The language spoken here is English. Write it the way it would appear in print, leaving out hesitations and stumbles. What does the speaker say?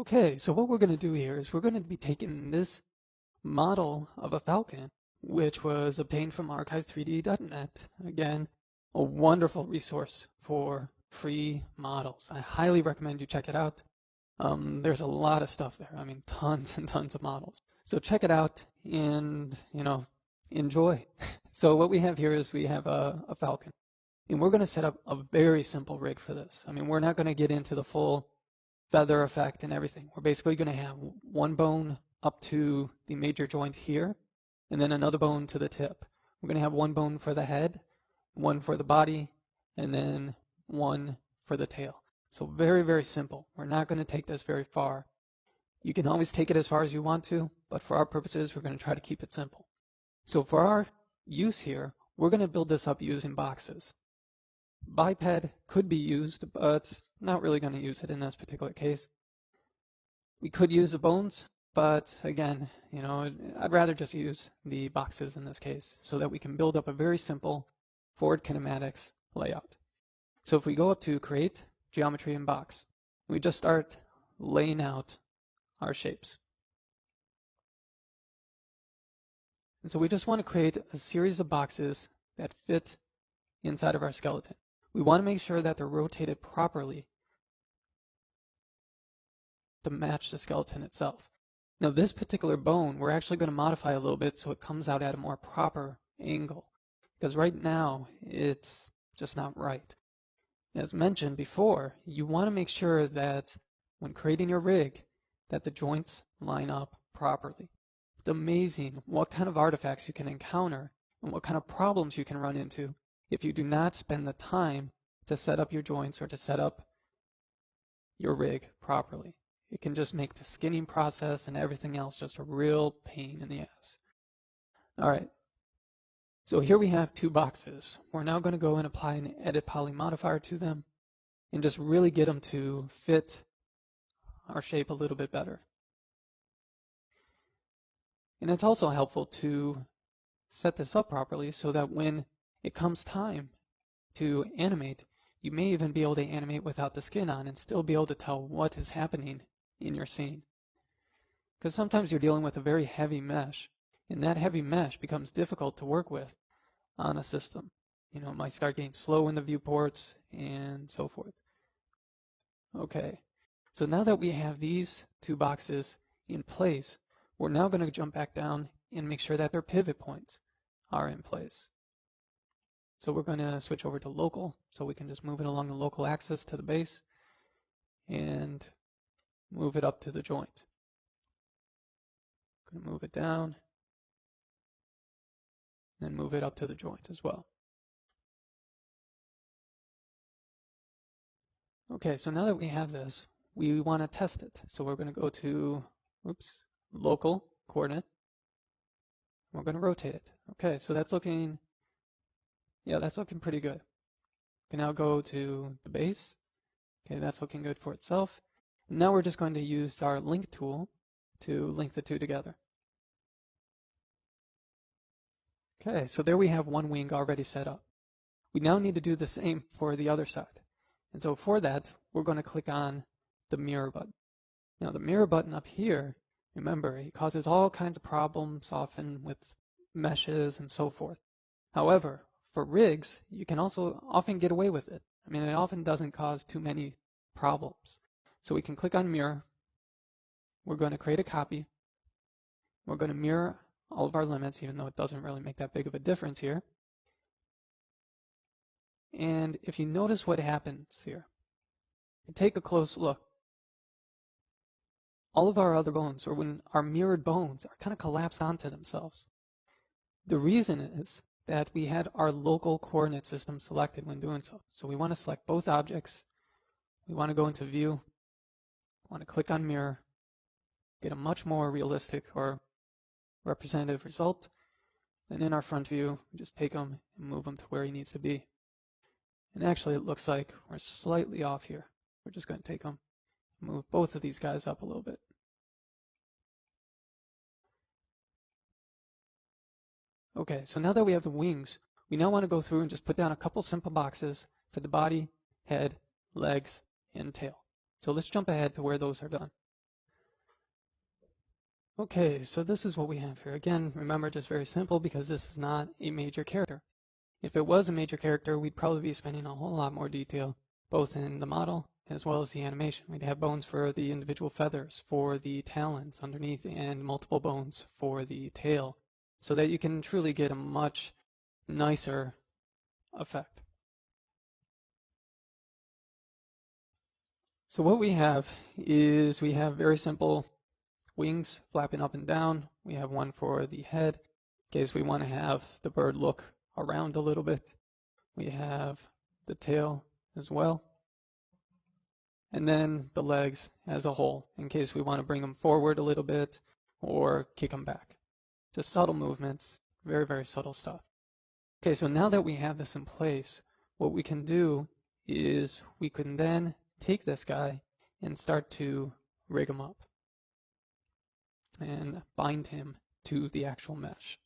Okay, so what we're going to do here is we're going to be taking this model of a Falcon, which was obtained from archive3d.net. Again, a wonderful resource for free models. I highly recommend you check it out. There's a lot of stuff there. I mean, tons and tons of models. So check it out and, enjoy. So what we have here is we have a Falcon. And we're going to set up a very simple rig for this. I mean, we're not going to get into the full feather effect and everything. We're basically going to have one bone up to the major joint here, and then another bone to the tip. We're going to have one bone for the head, one for the body, and then one for the tail. So very, very simple. We're not going to take this very far. You can always take it as far as you want to, but for our purposes, we're going to try to keep it simple. So for our use here, we're going to build this up using boxes. Biped could be used, but not really going to use it in this particular case. We could use the bones, but again, I'd rather just use the boxes in this case so that we can build up a very simple forward kinematics layout. So if we go up to Create, Geometry, and Box, we just start laying out our shapes. And so we just want to create a series of boxes that fit inside of our skeleton. We want to make sure that they're rotated properly to match the skeleton itself. Now this particular bone, we're actually going to modify a little bit so it comes out at a more proper angle, because right now it's just not right. As mentioned before, you want to make sure that when creating your rig that the joints line up properly. It's amazing what kind of artifacts you can encounter and what kind of problems you can run into if you do not spend the time to set up your joints or to set up your rig properly. It can just make the skinning process and everything else just a real pain in the ass. All right, so here we have two boxes. We're now going to go and apply an edit poly modifier to them and just really get them to fit our shape a little bit better. And it's also helpful to set this up properly so that when it comes time to animate, you may even be able to animate without the skin on and still be able to tell what is happening in your scene. Because sometimes you're dealing with a very heavy mesh, and that heavy mesh becomes difficult to work with on a system. It might start getting slow in the viewports and so forth. Okay, so now that we have these two boxes in place, we're now going to jump back down and make sure that their pivot points are in place. So we're going to switch over to local, so we can just move it along the local axis to the base and move it up to the joint. Going to move it down and move it up to the joint as well. Okay, so now that we have this, we want to test it. So we're going to go to, local coordinate. We're going to rotate it. Okay, so that's looking, that's looking pretty good. We can now go to the base. Okay, that's looking good for itself. Now we're just going to use our link tool to link the two together. Okay, so there we have one wing already set up. We now need to do the same for the other side. And so for that, we're going to click on the mirror button. Now the mirror button up here, remember, it causes all kinds of problems often with meshes and so forth. However, for rigs, you can also often get away with it. I mean, it often doesn't cause too many problems. So we can click on mirror. We're going to create a copy. We're going to mirror all of our limits, even though it doesn't really make that big of a difference here. And if you notice what happens here, take a close look. All of our other bones, or when our mirrored bones, are kind of collapsed onto themselves. The reason is that we had our local coordinate system selected when doing so. So we want to select both objects. We want to go into view. Want to click on mirror. Get a much more realistic or representative result. And in our front view, we just take them and move them to where he needs to be. And actually it looks like we're slightly off here. We're just going to take them and move both of these guys up a little bit. Okay, so now that we have the wings, we now want to go through and just put down a couple simple boxes for the body, head, legs, and tail. So let's jump ahead to where those are done. Okay, so this is what we have here. Again, remember, just very simple because this is not a major character. If it was a major character, we'd probably be spending a whole lot more detail, both in the model as well as the animation. We'd have bones for the individual feathers, for the talons underneath, and multiple bones for the tail, so that you can truly get a much nicer effect. So what we have is we have very simple wings flapping up and down. We have one for the head, in case we want to have the bird look around a little bit. We have the tail as well. And then the legs as a whole, in case we want to bring them forward a little bit or kick them back. Just subtle movements, very, very subtle stuff. Okay, so now that we have this in place, what we can do is we can then take this guy and start to rig him up and bind him to the actual mesh.